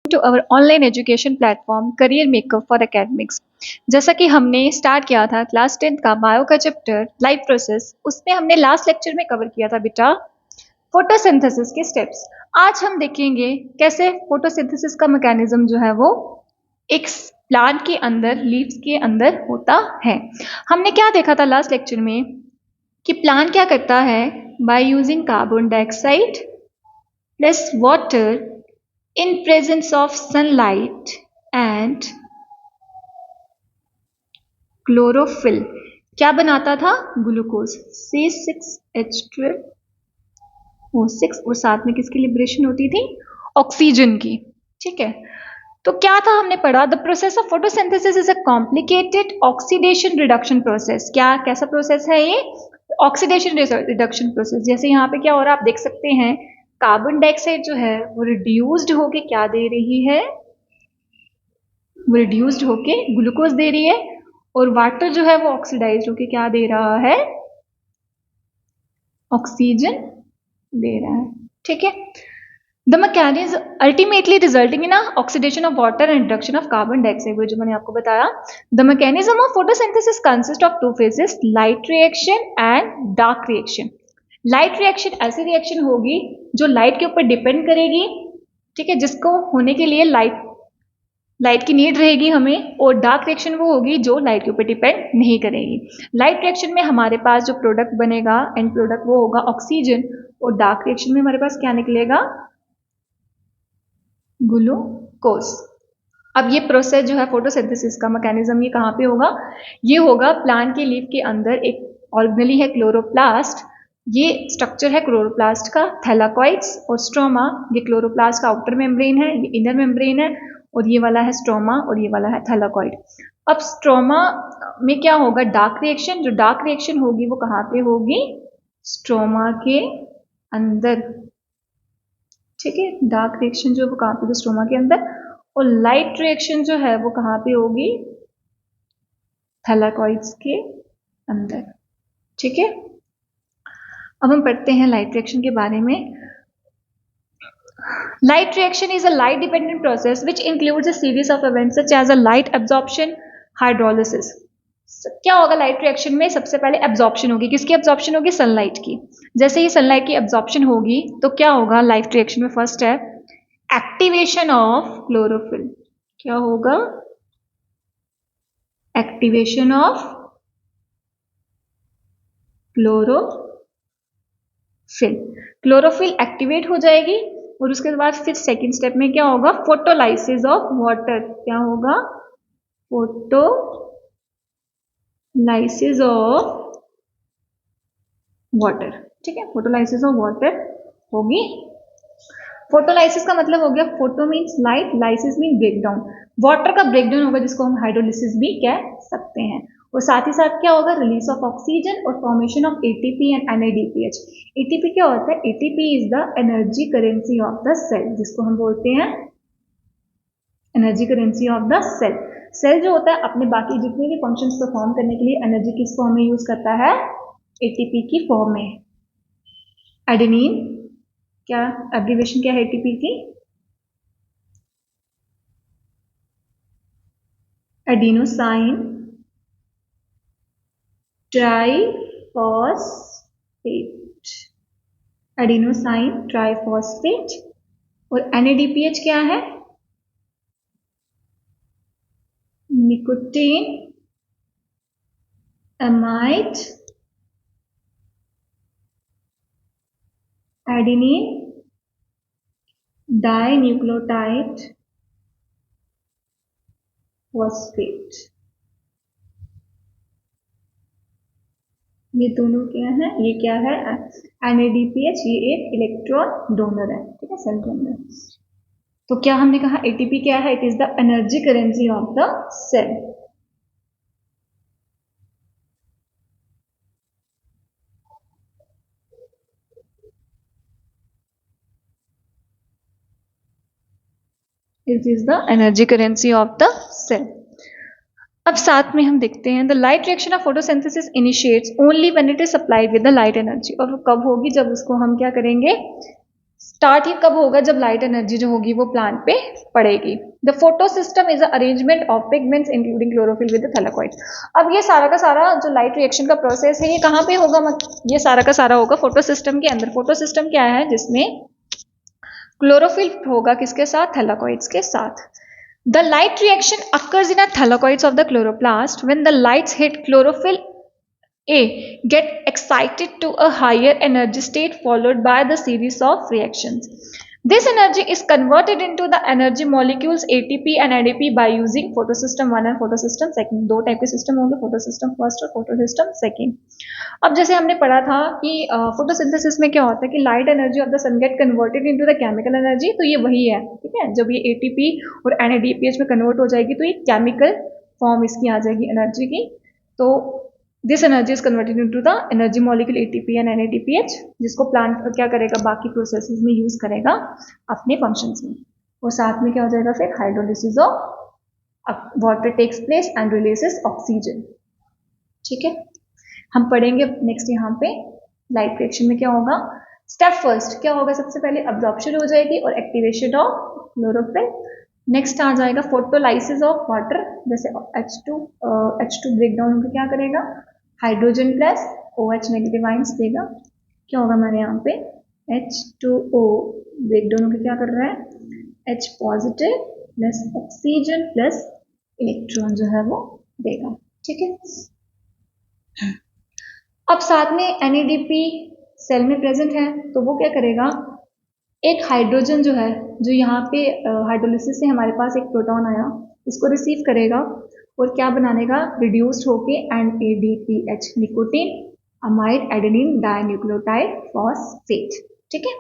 To our online education platform career makeup for academics. जैसा कि हमने स्टार्ट किया था क्लास 10 का बायो का चैप्टर लाइफ प्रोसेस, उसमें हमने लास्ट लेक्चर में कवर किया था बेटा फोटोसिंथेसिस के स्टेप्स। आज हम देखेंगे कैसे फोटोसिंथेसिस का मैकेनिज्म जो है वो एक प्लांट के अंदर, लीव्स के अंदर होता है। हमने क्या देखा था लास्ट लेक्चर में कि प्लांट क्या करता है, by using carbon dioxide plus water in presence of sunlight and chlorophyll क्या बनाता था, ग्लूकोज C6H12O6 और साथ में किसकी लिबरेशन होती थी, ऑक्सीजन की। ठीक है, तो क्या था हमने पढ़ा, the process of photosynthesis is a complicated oxidation reduction process. क्या कैसा प्रोसेस है ये, ऑक्सीडेशन रिडक्शन प्रोसेस। जैसे यहाँ पे क्या हो रहा है आप देख सकते हैं, कार्बन डाइऑक्साइड जो है वो रिड्यूस्ड होके क्या दे रही है, वो रिड्यूस्ड होके ग्लूकोज दे रही है, और वाटर जो है वो ऑक्सीडाइज्ड होके क्या दे रहा है, ऑक्सीजन दे रहा है। ठीक है, the mechanism ultimately resulting in oxidation of water and reduction of carbon dioxide, जो मैंने आपको बताया। The mechanism of photosynthesis consist of two phases, light reaction and dark reaction. Light reaction ऐसी रिएक्शन होगी जो लाइट के ऊपर डिपेंड करेगी, ठीक है, जिसको होने के लिए लाइट की नीड रहेगी हमें, और डार्क रिएक्शन वो होगी जो लाइट के ऊपर डिपेंड नहीं करेगी। लाइट रिएक्शन में हमारे पास जो प्रोडक्ट बनेगा, एंड प्रोडक्ट वो होगा ऑक्सीजन, और डार्क रिएक्शन में हमारे पास क्या निकलेगा, ग्लूकोज। अब ये प्रोसेस जो है फोटोसिंथेसिस का मैकेनिज्म, ये कहाँ पे होगा, ये होगा प्लांट के लीफ के अंदर। एक ऑर्गेनेली है क्लोरोप्लास्ट, ये स्ट्रक्चर है क्लोरोप्लास्ट का, थैलाकॉइड्स और स्ट्रोमा। ये क्लोरोप्लास्ट का आउटर मेम्ब्रेन है, ये इनर मेम्ब्रेन है, और ये वाला है स्ट्रोमा, और ये वाला है थैलाकॉइड। अब स्ट्रोमा में क्या होगा, डार्क रिएक्शन। जो डार्क रिएक्शन होगी वो कहाँ पे होगी, स्ट्रोमा के अंदर। ठीक है, डार्क रिएक्शन जो है वो कहाँ पे होगी, स्ट्रोमा के अंदर, और लाइट रिएक्शन जो है वो कहाँ पे होगी, थैलाकॉइड्स के अंदर। ठीक है, अब हम पढ़ते हैं लाइट रिएक्शन के बारे में। Light reaction is a light dependent process which includes a series of events such as a light absorption, hydrolysis. क्या होगा लाइट रिएक्शन में, सबसे पहले एब्जॉर्प्शन होगी, किसकी एब्जॉर्प्शन होगी, सनलाइट की। जैसे ही सनलाइट की एब्जॉर्प्शन होगी तो क्या होगा लाइट रिएक्शन में, फर्स्ट है एक्टिवेशन ऑफ क्लोरोफिल। क्या होगा, activation of chlorophyll. Chlorophyll activate हो जाएगी, और उसके बाद फिर सेकंड स्टेप में क्या होगा, फोटोलाइसिस ऑफ वाटर। क्या होगा, फोटोलाइसिस ऑफ वाटर। ठीक है, फोटोलाइसिस ऑफ वाटर होगी। फोटोलाइसिस का मतलब हो गया, photo means light, lysis mean breakdown. Water का ब्रेकडाउन होगा जिसको हम हाइड्रोलिसिस भी कह सकते हैं। और साथ ही साथ क्या होगा, रिलीज ऑफ ऑक्सीजन और formation of ATP and NADPH. ATP क्या होता है, ATP is the energy currency of the cell, जिसको हम बोलते हैं energy currency of the cell. Cell जो होता है अपने बाकी जितने भी फंक्शंस परफॉर्म करने के लिए एनर्जी किस फॉर्म में यूज करता है, एटीपी की फॉर्म में। एडेनिन, क्या एब्रिविएशन क्या है एटीपी की, एडिनोसाइन ट्राइफॉस्फेट, एडिनोसाइन ट्राइफॉस्फेट। और एनएडीपीएच क्या है, nicotine amide adenine dinucleotide phosphate. ये दोनों क्या है, ये क्या है, एनएडीपीएच, ये एक इलेक्ट्रॉन डोनर है। ठीक है, सेल डोनर। तो क्या हमने कहा, एटीपी क्या है, it is the energy currency of the cell. It is the energy currency of the cell. अब साथ में हम देखते हैं, the light reaction of photosynthesis initiates only when it is supplied with the light energy. और वो कब होगी, जब उसको हम क्या करेंगे, स्टार्ट ही कब होगा, जब लाइट एनर्जी जो होगी वो प्लांट पे पड़ेगी। The photo system is arrangement of pigments including chlorophyll with thylakoids. अब ये सारा का सारा जो लाइट रिएक्शन का प्रोसेस है ये कहाँ पे होगा, ये सारा का सारा होगा फोटो सिस्टम के अंदर। फोटो सिस्टम क्या है, जिसमें क्लोरोफिल होगा किसके साथ, थैलाकोइड्स के साथ। The light reaction occurs in a thylakoids of the chloroplast when the lights hit chlorophyll A, get excited to a higher energy state followed by the series of reactions. This energy is converted into the energy molecules ATP and NADP by using photosystem 1 and photosystem 2. दो type के system होंगे, photosystem 1 और photosystem 2. अब जैसे हमने पढ़ा था कि फोटोसिंथेसिस में क्या होता है कि light energy of the sun get converted into the chemical energy, तो ये वही है, ठीक है। जब ये एटीपी और NADPH में कन्वर्ट हो जाएगी तो ये केमिकल फॉर्म इसकी आ जाएगी एनर्जी की। तो this energy is converted into the energy molecule ATP and NADPH, जिसको प्लांट क्या करेगा, बाकी प्रोसेसेस में यूज करेगा अपने फंक्शंस में। और साथ में क्या हो जाएगा फिर, hydrolysis of water takes place and releases oxygen, ठीक है। हम पढ़ेंगे नेक्स्ट यहाँ पे लाइट रिएक्शन में क्या होगा। स्टेप फर्स्ट क्या होगा, सबसे पहले अब्जॉर्प्शन हो जाएगी और एक्टिवेशन ऑफ क्लोरोफिल। नेक्स्ट आ जाएगा फोटोलाइसिस ऑफ वाटर, जैसे H2 ब्रेक डाउन होकर क्या करेगा, hydrogen plus OH negative ions देगा। क्या होगा हमारे यहाँ पे, H2O ब्रेक डाउन होकर क्या कर रहा है, H positive plus oxygen plus electron जो है वो देगा, ठीक है। अब साथ में NADP सेल में प्रेजेंट है, तो वो क्या करेगा, एक हाइड्रोजन जो है, जो यहाँ पे हाइड्रोलिसिस से हमारे पास एक प्रोटॉन आया, इसको रिसीव करेगा और क्या बनानेगा, रिड्यूस्ड होके NADPH, nicotine amide adenine dinucleotide phosphate, ठीक है।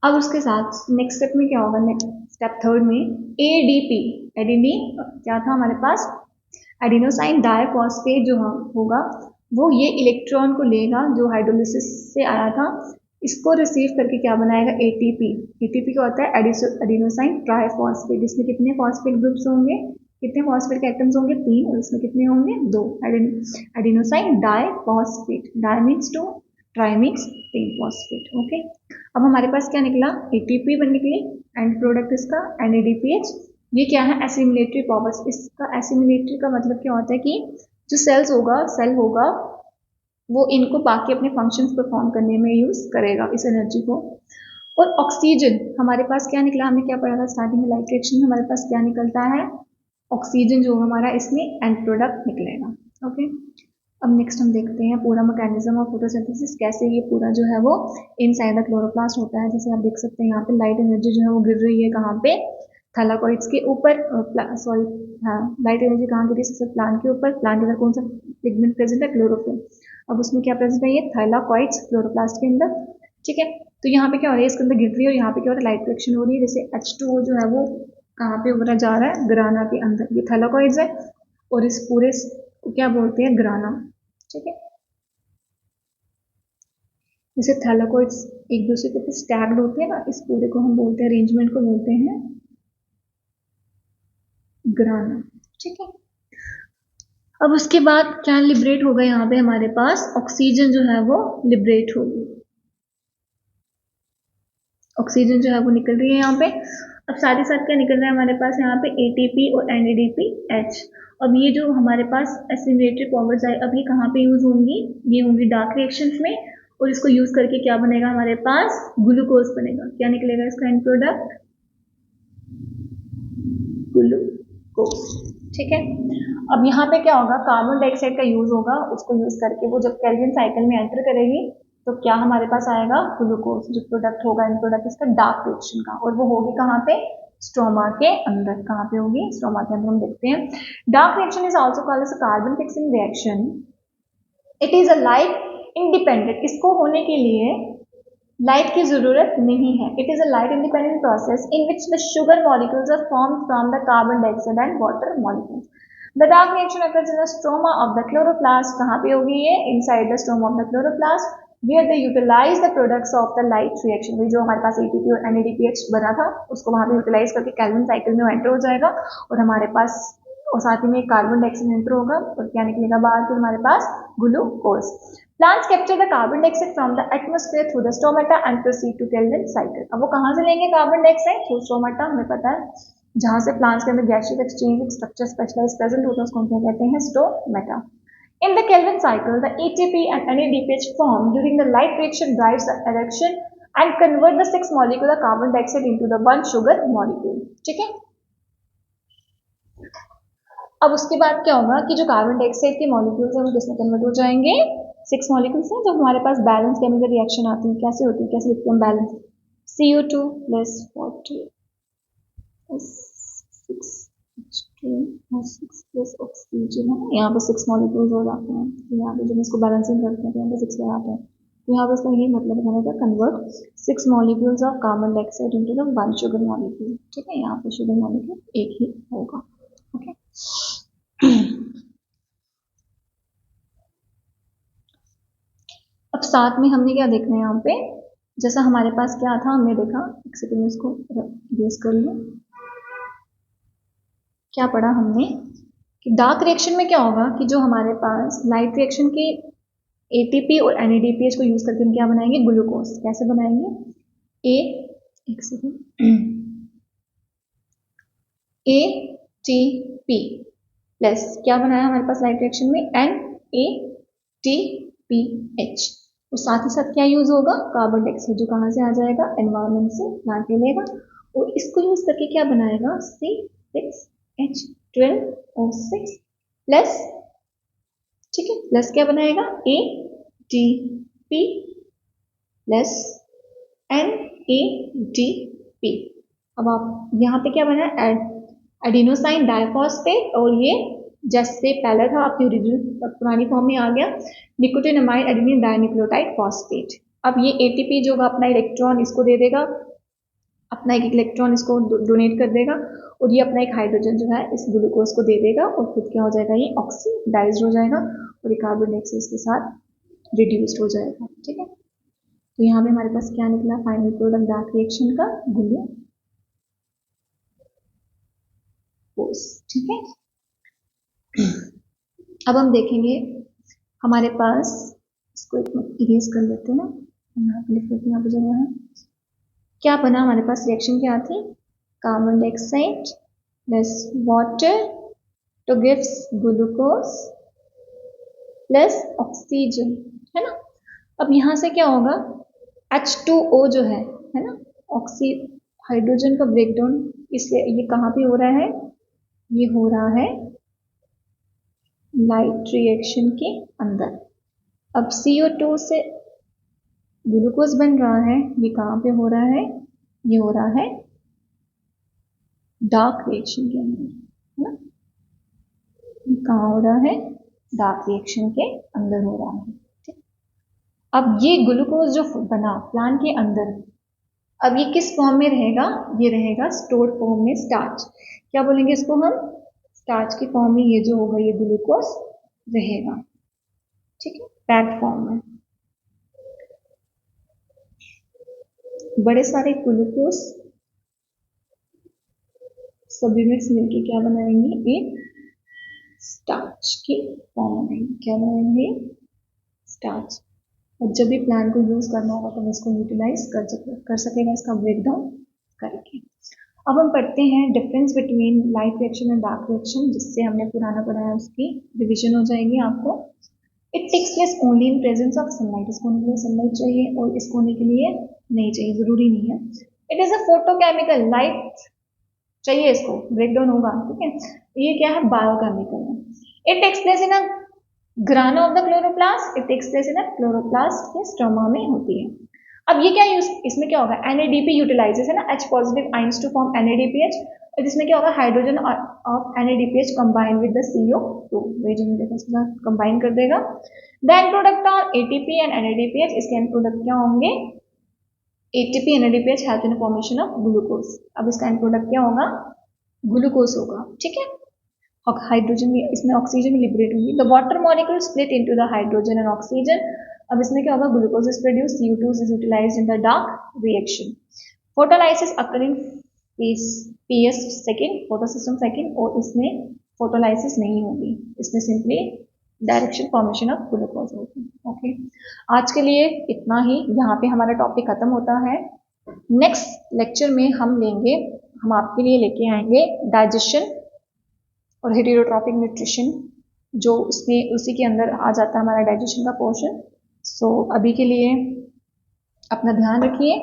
अब उसके साथ नेक्स्ट स्टेप में क्या होगा, नेक्स्ट स्टेप थर्ड में ADP, एडेनिन क्या था हमारे पास, एडिनोसाइन डाइफॉस्फेट जो होगा वो ये इलेक्ट्रॉन को लेगा जो हाइड्रोलिसिस से आया था, इसको रिसीव करके क्या बनाएगा, ATP। ATP क्या होता है, एडिनोसाइन ट्राइफॉस्फेट। इसमें कितने फॉस्फेट ग्रुप्स होंगे, कितने फॉस्फेट के एटम्स होंगे, 3, और इसमें कितने होंगे, 2। Adenosine diphosphate, di means 2, tri means 3 phosphate, okay. अब हमारे पास क्या निकला, ATP बन निकली, एंड प्रोडक्ट इसका NADPH। ये क्या है, एसिमिलेटरी पावर्स। इसका एसिमिलेटरी का मतलब क्या होता है कि जो सेल होगा वो इनको बाकी अपने फंक्शंस परफॉर्म करने में यूज करेगा इस एनर्जी को। और ऑक्सीजन हमारे पास क्या निकला, हमने क्या पढ़ा था स्टार्टिंग में लाइट रिएक्शन में, हमारे पास क्या निकलता है, ऑक्सीजन जो हमारा इसमें एंड प्रोडक्ट निकलेगा, ओके। अब नेक्स्ट हम देखते हैं पूरा मैकेनिज्म ऑफ फोटोसिंथेसिस, कैसे ये पूरा जो है वो इनसाइड द क्लोरोप्लास्ट होता है। जैसे आप देख सकते हैं यहाँ पे लाइट एनर्जी जो है वो गिर रही है कहाँ पे, थैलाकोइड्स के ऊपर, लाइट एनर्जी कहाँ गिरी, सबसे प्लांट के ऊपर। प्लांट के अंदर कौन सा पिगमेंट प्रेजेंट है, क्लोरोफिल। अब उसमें क्या प्रेजेंट है, ये थैलाकोइड्स क्लोरोप्लास्ट के अंदर, ठीक है। तो यहाँ पे क्या हो रहा है, इसके अंदर गिर रही है और यहाँ पे क्या हो रहा है, लाइट रिएक्शन हो रही है। जैसे H2O जो है वो कहाँ पे उभरा जा रहा है, ग्राना के अंदर। ये थैलाकोइड्स है और इस पूरे को क्या बोलते हैं, ग्राना, ठीक है। जैसे थैलाकोइड्स एक दूसरे के ऊपर स्टैग्ड होते हैं ना, इस पूरे को हम बोलते हैं, अरेंजमेंट को बोलते हैं ग्राना, ठीक है। अब उसके बाद क्या लिबरेट होगा, यहाँ पे हमारे पास ऑक्सीजन जो है वो लिबरेट होगी, ऑक्सीजन जो है वो निकल रही है यहाँ पे। अब साथ ही साथ क्या निकल रहा है हमारे पास यहाँ पे, ATP और NADPH। अब ये जो हमारे पास एसिमिलेटरी पावर्स है, अब ये कहाँ पे यूज होंगी, ये होंगी डार्क रिएक्शंस में, और इसको यूज करके क्या बनेगा हमारे पास, ग्लूकोज बनेगा। क्या निकलेगा इसका एंड प्रोडक्ट, ग्लूकोज, ठीक है। अब यहाँ पे क्या होगा, कार्बन डाइऑक्साइड का यूज होगा, उसको यूज करके वो जब कैल्विन साइकिल में एंटर करेगी तो क्या हमारे पास आएगा, ग्लूकोज, जो प्रोडक्ट होगा इन प्रोडक्ट इसका डार्क रिएक्शन का, और वो होगी कहाँ पे, स्ट्रोमा के अंदर। कहाँ पे होगी, स्ट्रोमा के अंदर। हम देखते हैं dark reaction is also called as a carbon fixing reaction. It is a light independent, इसको होने के लिए लाइट की जरूरत नहीं है। It is a light independent process in which the sugar molecules are formed from the carbon dioxide and water molecules. The dark reaction occurs in the stroma of the chloroplast। कहाँ पे होगी ये, inside the stroma of the chloroplast, where they utilize the products of the light reaction। जो हमारे पास ATP और NADPH बना था उसको वहाँ पे यूटिलाइज करके कैल्विन साइकिल में एंटर हो जाएगा, और हमारे पास और साथ ही में कार्बन डाइऑक्साइड एंटर होगा, और क्या निकलेगा बाहर, फिर हमारे पास glucose. Plants capture the carbon dioxide from the atmosphere through the stomata and proceed to Kelvin cycle. अब वो कहाँ से लेंगे कार्बन डाइऑक्साइड? थ्रू स्टोमाटा, हमें पता है जहाँ से प्लांट्स के अंदर gaseous exchange structure specialise present होता है उसको हम क्या कहते हैं? Stomata. In the Kelvin cycle, the ATP and NADPH formed during the light reaction drives the reaction and convert the 6 molecular carbon dioxide into the 1 sugar molecule. ठीक है. अब उसके बाद क्या होगा कि जो कार्बन डाइऑक्साइड के मॉलिक्यूल्स हैं वो किसमें कन्वर्ट हो जाएंगे? 6 मॉलिक्यूल्स हैं. जब हमारे पास बैलेंस केमिकल रिएक्शन आती है कैसे होती है? कैसे लिखते हैं balance? CO2 plus water 6H2 और 6 प्लस ऑक्सीजन है. यहाँ पे 6 मॉलिक्यूल्स हो जाते हैं. तो यहाँ पे जब इसको बैलेंसिंग करते हैं तो यहाँ पे 6 लगाते हैं. तो यहाँ पे इसका यही मतलब है कि convert 6 molecules of carbon dioxide into the 1 sugar molecule. ठीक है. यहाँ पे शुगर मॉलिक्यूल एक ही होगा. ओके. अब साथ में हमने क्या देखना है यहाँ पे? जैसा हमारे पास क्या था हमने देखा, एक सेकंड में इसको इरेज कर लूं. क्या पढ़ा हमने कि डार्क रिएक्शन में क्या होगा कि जो हमारे पास लाइट रिएक्शन के एटीपी और एनएडीपीएच को यूज करके हम क्या बनाएंगे? ग्लूकोज. कैसे बनाएंगे? एक सेकंड एटीपी प्लस क्या बनाया हमारे पास लाइट रिएक्शन में? NADPH. और साथ ही साथ क्या यूज होगा? कार्बन डाइऑक्साइड, जो कहाँ से आ जाएगा? एनवायरमेंट से प्लांट ले लेगा और इसको यूज करके क्या बनाएगा? C6H12O6 प्लस, ठीक है, प्लस क्या बनाएगा? ATP plus NADP. अब आप यहाँ पे क्या बनाया? Adenosine diphosphate. और ये जैसे पहले था आपकी ओरिजिनल पुरानी फॉर्म में आ गया निकोटिनामाइड एडेनिन डाइन्यूक्लियोटाइड फॉस्फेट. अब ये एटीपी जो होगा अपना इलेक्ट्रॉन इसको दे देगा, अपना एक इलेक्ट्रॉन इसको डोनेट कर देगा और ये अपना एक हाइड्रोजन जो है इस ग्लूकोज को दे देगा और खुद क्या हो जाएगा? ये ऑक्सीडाइज्ड हो जाएगा और ये कार्बन डाइऑक्साइड के साथ रिड्यूस्ड हो जाएगा. ठीक है. तो यहाँ पे हमारे पास क्या निकला? फाइनल प्रोडक्ट डार्क रिएक्शन का ग्लूकोज. ठीक है. अब हम देखेंगे हमारे पास, इसको एक इरेज कर लेते हैं ना, यहाँ पे लिख लेते हैं. यहाँ पे जगह है क्या बना हमारे पास? रिएक्शन क्या थी? कार्बन डाइऑक्साइड प्लस वाटर तो गिव्स ग्लूकोज प्लस ऑक्सीजन, है ना. अब यहाँ से क्या होगा? H2O जो है ना, ऑक्सी हाइड्रोजन का ब्रेकडाउन, इसलिए ये कहाँ पे हो रहा है? ये हो रहा है लाइट रिएक्शन के अंदर. अब CO2 से ग्लूकोज बन रहा है, ये कहाँ पे हो रहा है? ये हो रहा है डार्क रिएक्शन के अंदर, है ना. ये कहाँ हो रहा है? डार्क रिएक्शन के अंदर हो रहा है. ठीक. अब ये ग्लूकोज जो बना प्लांट के अंदर, अब ये किस फॉर्म में रहेगा? ये रहेगा स्टोर्ड फॉर्म में, स्टार्च. क्या बोलेंगे इसको हम? स्टार्च की फॉर्म में ये जो होगा ये ग्लूकोज रहेगा. ठीक है. पैक्ड फॉर्म में बड़े सारे ग्लूकोज सब यूनिट्स मिलके क्या बनाएंगे? एक स्टार्च की फॉर्म बनाएंगे. क्या बनाएंगे? स्टार्च. और जब भी प्लांट को यूज करना होगा तो हम इसको यूटिलाइज कर सकेगा इसका ब्रेकडाउन करके. अब हम पढ़ते हैं डिफरेंस बिटवीन लाइट रिएक्शन और डार्क रिएक्शन, जिससे हमने पुराना पढ़ा है उसकी रिविजन हो जाएगी आपको. It takes place only in presence of sunlight. इसको होने के लिए सनलाइट चाहिए और इसको होने के लिए नहीं चाहिए, जरूरी नहीं है. It is a photochemical, light चाहिए इसको, ब्रेकडाउन होगा. ठीक है. ये क्या है? बायोकेमिकल है. It takes place in a grana of the chloroplast. It takes place in a chloroplast के स्ट्रोमा में होती है. अब ये क्या यूज, इसमें क्या होगा? NADP यूटिलाइजेस, है ना, H positive ions to form NADPH. और जिसमें क्या होगा? Hydrogen of NADPH combine with the CO2, वे जो इसके साथ कंबाइन कर देगा. The end product of ATP and NADPH. इसके एंड प्रोडक्ट क्या होंगे? ATP and NADPH help in formation of glucose. अब इसका एंड प्रोडक्ट क्या होगा? ग्लूकोज होगा. ठीक है. हाइड्रोजन में, इसमें ऑक्सीजन में लिबरेट होगी. The water molecule split into the hydrogen and oxygen. अब इसमें क्या होगा? Glucose is produce, CO2 is utilised in the dark reaction. Photolysis occur in PS second, photosystem second. और इसमें फोटोलाइसिस नहीं होगी, इसमें simply direction formation of glucose होगी। ओके, आज के लिए इतना ही, यहाँ पे हमारा टॉपिक खत्म होता है। नेक्स्ट लेक्चर में हम आपके लिए लेके आएंगे डाइजेशन और हेटेरोट्रॉपिक न्यूट्रिशन, जो उसमें उसी के अंदर आ जाता है हमारा डाइजेशन का पोर्शन। सो अभी के लिए अपना ध्यान रखिए।